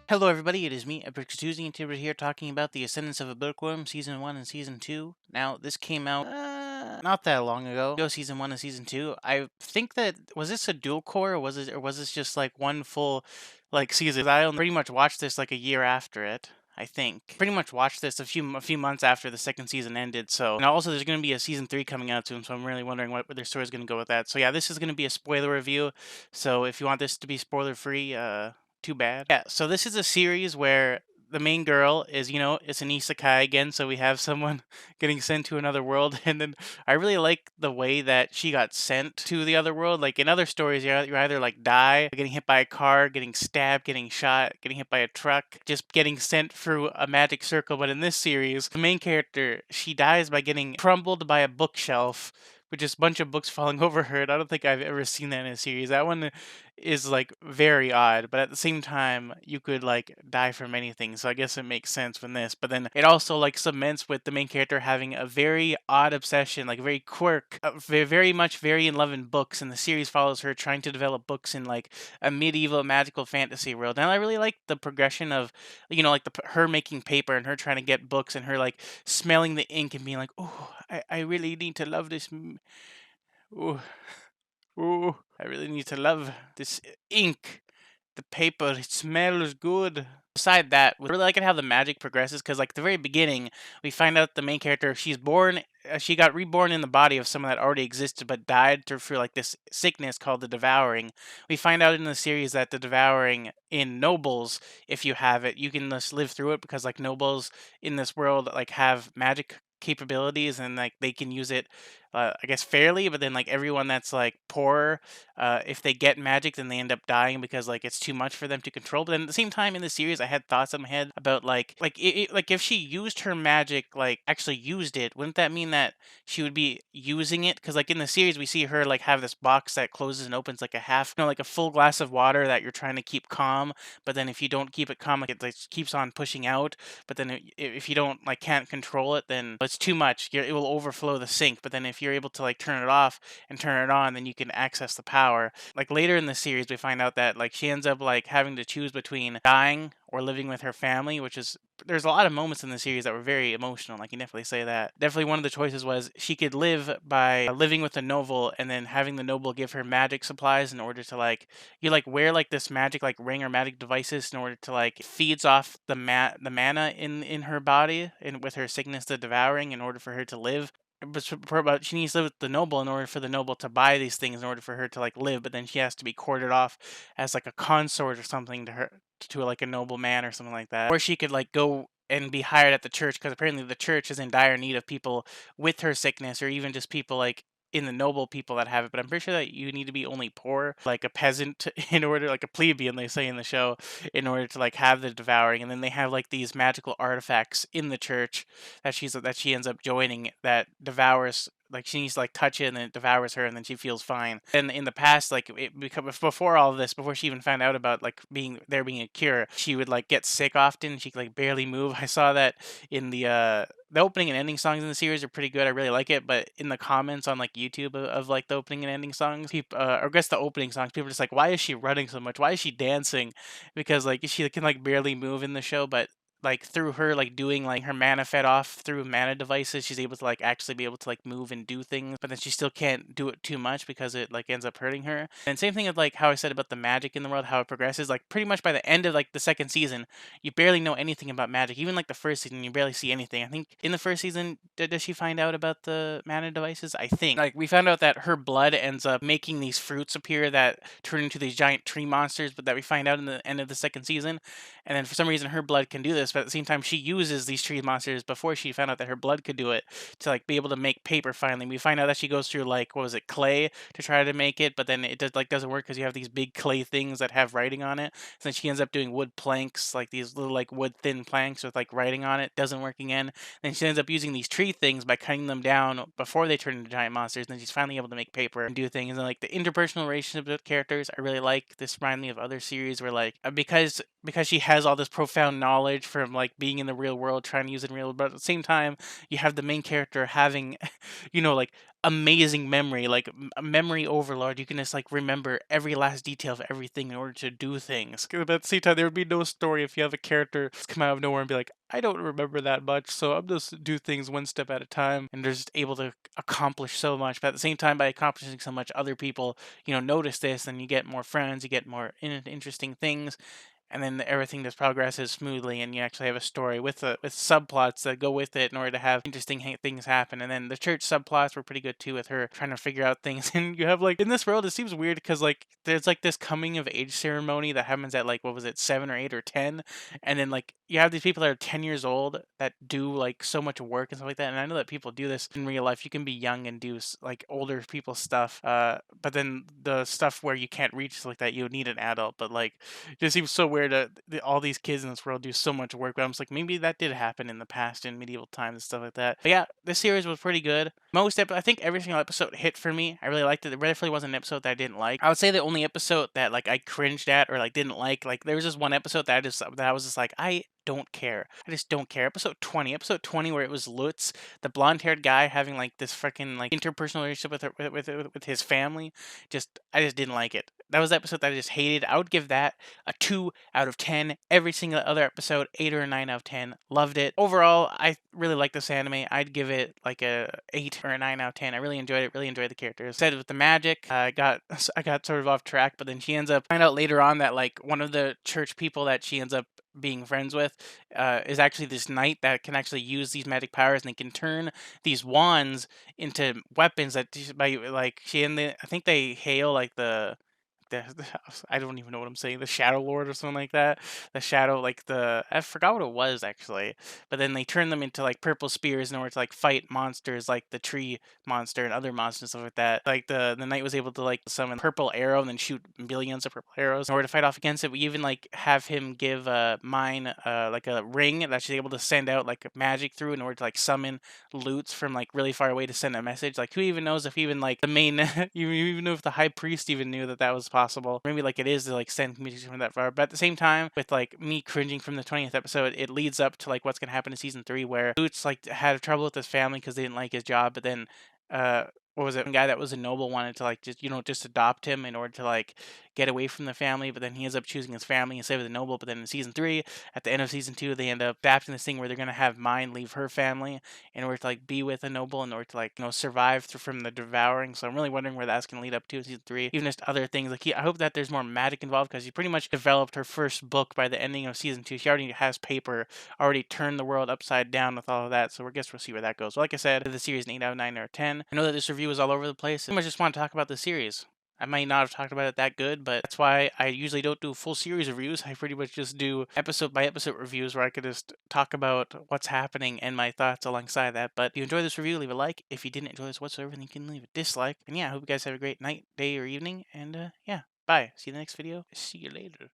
Hello, everybody. It is me, Epic Tuesday, and here talking about the Ascendance of a Bookworm, Season 1 and Season 2. Now, this came out not that long ago. Season 1 and Season 2. I think that, was this a dual core, or was this just like one full season? I pretty much watched this like a year after it. I think pretty much watched this a few months after the second season ended. So, and also there's going to be a season 3 coming out soon. So I'm really wondering what their story is going to go with that. So yeah, this is going to be a spoiler review. So if you want this to be spoiler free, too bad. Yeah, so this is a series where the main girl is, it's an isekai again, so we have someone getting sent to another world, and then I really like the way that she got sent to the other world. Like in other stories, you either like die, getting hit by a car, getting stabbed, getting shot, getting hit by a truck, just getting sent through a magic circle. But in this series, the main character, she dies by getting crumbled by a bookshelf with just a bunch of books falling over her. And I don't think I've ever seen that in a series. That one is like very odd, but at the same time, you could like die from anything. So I guess it makes sense from this. But then it also like cements with the main character having a very odd obsession, like very quirk, very much very in love in books. And the series follows her trying to develop books in like a medieval magical fantasy world. And I really like the progression of, like her making paper and her trying to get books and her like smelling the ink and being like, oh, I really need to love this. Oh, oh, I really need to love this ink. The paper, it smells good. Beside that, we really like it how the magic progresses because, like, the very beginning, we find out the main character, she got reborn in the body of someone that already existed but died through like this sickness called the Devouring. We find out in the series that the Devouring in nobles, if you have it, you can just live through it because, like, nobles in this world, like, have magic capabilities and like they can use it I guess fairly, but then like everyone that's like poorer, if they get magic, then they end up dying because like it's too much for them to control. But then at the same time in the series, I had thoughts in my head about like if she used her magic, like actually used it, wouldn't that mean that she would be using it? Because like in the series, we see her like have this box that closes and opens like a half, like a full glass of water that you're trying to keep calm. But then if you don't keep it calm, like it like keeps on pushing out. But then if you don't like can't control it, then it's too much. It will overflow the sink. But then if you're able to like turn it off and turn it on, then you can access the power. Like later in the series, we find out that like she ends up like having to choose between dying or living with her family, which is there's a lot of moments in the series that were very emotional. I can definitely say that. Definitely one of the choices was she could live by living with a noble and then having the noble give her magic supplies in order to like you like wear like this magic like ring or magic devices in order to like feeds off the mana in her body and with her sickness the devouring in order for her to live. But she needs to live with the noble in order for the noble to buy these things in order for her to like live. But then she has to be courted off as like a consort or something to her to like a noble man or something like that. Or she could like go and be hired at the church because apparently the church is in dire need of people with her sickness or even just people like in the noble people that have it. But I'm pretty sure that you need to be only poor, like a peasant, in order, like a plebeian, they say in the show, in order to like have the devouring. And then they have like these magical artifacts in the church that she ends up joining that devours, like she needs to like touch it and then it devours her and then she feels fine. And in the past, like before all of this, before she even found out about like being a cure, she would like get sick often. She could like barely move. I saw that in the opening and ending songs in the series are pretty good. I really like it, but in the comments on like YouTube of like the opening and ending songs, people, or I guess the opening songs, people are just like, why is she running so much? Why is she dancing? Because like she can like barely move in the show, but like through her like doing like her mana fed off through mana devices, she's able to like actually be able to like move and do things, but then she still can't do it too much because it like ends up hurting her. And same thing with like how I said about the magic in the world, how it progresses. Like pretty much by the end of like the second season, you barely know anything about magic. Even like the first season, you barely see anything. I think in the first season, does she find out about the mana devices? I think like we found out that her blood ends up making these fruits appear that turn into these giant tree monsters, but that we find out in the end of the second season. And then for some reason, her blood can do this, but at the same time, she uses these tree monsters before she found out that her blood could do it to like be able to make paper. Finally, we find out that she goes through like what was it, clay to try to make it, but then it doesn't work because you have these big clay things that have writing on it. So then she ends up doing wood planks, like these little like wood thin planks with like writing on it. Doesn't work again. Then she ends up using these tree things by cutting them down before they turn into giant monsters. And then she's finally able to make paper and do things. And like the interpersonal relationships with characters, I really like. This reminds me of other series where like because she has all this profound knowledge from like being in the real world, trying to use it in real world, but at the same time, you have the main character having, like amazing memory, like a memory overload. You can just like remember every last detail of everything in order to do things. 'Cause at the same time, there would be no story if you have a character just come out of nowhere and be like, I don't remember that much, so I'm just do things one step at a time, and they're just able to accomplish so much. But at the same time, by accomplishing so much, other people, notice this, and you get more friends, you get more interesting things, and then everything just progresses smoothly, and you actually have a story with subplots that go with it in order to have interesting things happen. And then the church subplots were pretty good too, with her trying to figure out things. And you have like in this world, it seems weird because like there's like this coming of age ceremony that happens at like what was it, 7 or 8 or 10, and then like you have these people that are 10 years old that do like so much work and stuff like that. And I know that people do this in real life. You can be young and do like older people stuff, but then the stuff where you can't reach like that, you would need an adult. But like it just seems so weird that all these kids in this world do so much work. But I'm just like, maybe that did happen in the past in medieval times and stuff like that. But yeah, this series was pretty good. I think every single episode hit for me. I really liked it. There definitely wasn't an episode that I didn't like. I would say the only episode that like I cringed at or like didn't like there was just one episode that I was just like, I don't care. I just don't care. Episode 20 where it was Lutz, the blonde-haired guy having like this freaking like interpersonal relationship with his family. I just didn't like it. That was the episode that I just hated. I would give that a 2 out of 10. Every single other episode, 8 or a 9 out of 10. Loved it. Overall, I really like this anime. I'd give it like a 8 or a 9 out of 10. I really enjoyed it. Really enjoyed the characters. Said with the magic, I got sort of off track, but then she ends up find out later on that like one of the church people that she ends up being friends with is actually this knight that can actually use these magic powers, and they can turn these wands into weapons that by like I think they hail like the I don't even know what I'm saying. The Shadow Lord or something like that. The Shadow, like I forgot what it was actually. But then they turn them into like purple spears in order to like fight monsters like the tree monster and other monsters and stuff like that. Like the knight was able to like summon purple arrow and then shoot billions of purple arrows in order to fight off against it. We even like have him give mine like a ring that she's able to send out like magic through in order to like summon loots from like really far away to send a message. Like who even knows if even like the main you even know if the high priest even knew that that was possible. Maybe like it is to like send communication from that far. But at the same time, with like me cringing from the 20th episode, it leads up to like what's gonna happen in season 3, where Boots like had trouble with his family because they didn't like his job. But then what was it? One guy that was a noble wanted to like just adopt him in order to like get away from the family, but then he ends up choosing his family instead of the noble. But then in season 3, at the end of season 2, they end up adapting this thing where they're gonna have Mine leave her family in order to like be with a noble in order to like survive from the devouring. So I'm really wondering where that's gonna lead up to in season 3. Even just other things like I hope that there's more magic involved, because she pretty much developed her first book by the ending of season 2. She already has paper, already turned the world upside down with all of that. So I guess we'll see where that goes. But like I said, the series an 8 out of 9 or 10. I know that this review is all over the place. I just want to talk about the series. I might not have talked about it that good, but that's why I usually don't do full series reviews. I pretty much just do episode by episode reviews where I could just talk about what's happening and my thoughts alongside that. But if you enjoyed this review, leave a like. If you didn't enjoy this whatsoever, then you can leave a dislike. And yeah, I hope you guys have a great night, day, or evening. And yeah, bye. See you in the next video. See you later.